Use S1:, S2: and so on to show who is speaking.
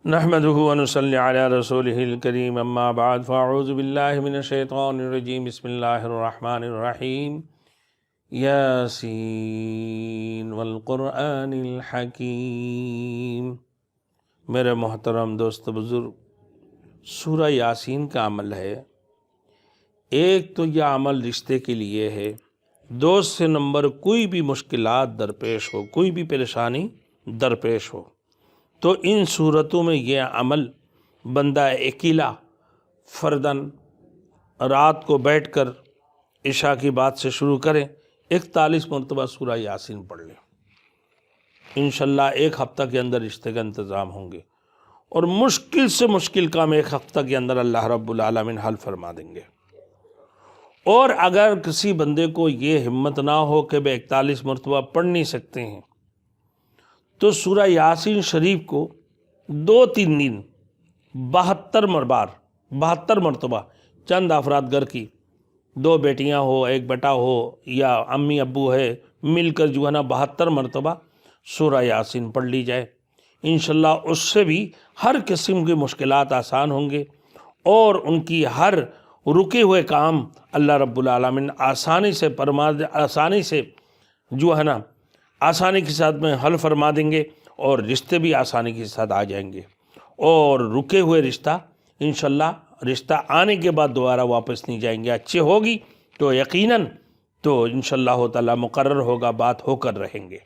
S1: نحمده ونصلی علی رسولہ الکریم اما بعد فاعوذ باللہ من الشیطان الرجیم بسم اللہ الرحمن الرحیم یاسین والقرآن الحکیم۔ میرے محترم دوست بزرگ، سورہ یاسین کا عمل ہے۔ ایک تو یہ عمل رشتے کے لیے ہے، دوست سے نمبر کوئی بھی مشکلات درپیش ہو، کوئی بھی پریشانی درپیش ہو تو ان صورتوں میں یہ عمل بندہ اکیلا فرداً رات کو بیٹھ کر عشاء کی بات سے شروع کریں، 41 مرتبہ سورہ یاسین پڑھ لیں، انشاءاللہ ایک ہفتہ کے اندر رشتے کا انتظام ہوں گے، اور مشکل سے مشکل کام ایک ہفتہ کے اندر اللہ رب العالمین حل فرما دیں گے۔ اور اگر کسی بندے کو یہ ہمت نہ ہو کہ وہ 41 مرتبہ پڑھ نہیں سکتے ہیں تو سورہ یاسین شریف کو 2-3 دن 72 مرتبہ چند افراد گھر کی 2 بیٹیاں ہو، 1 بیٹا ہو یا امی ابو ہے، مل کر 72 مرتبہ سورہ یاسین پڑھ لی جائے، انشاءاللہ اس سے بھی ہر قسم کی مشکلات آسان ہوں گے، اور ان کی ہر رکے ہوئے کام اللہ رب العالمین آسانی سے آسانی کے ساتھ میں حل فرما دیں گے، اور رشتے بھی آسانی کے ساتھ آ جائیں گے، اور رکے ہوئے رشتہ رشتہ آنے کے بعد دوبارہ واپس نہیں جائیں گے۔ اچھے ہوگی تو یقیناً تو انشاءاللہ تعالی مقرر ہوگا، بات ہو کر رہیں گے۔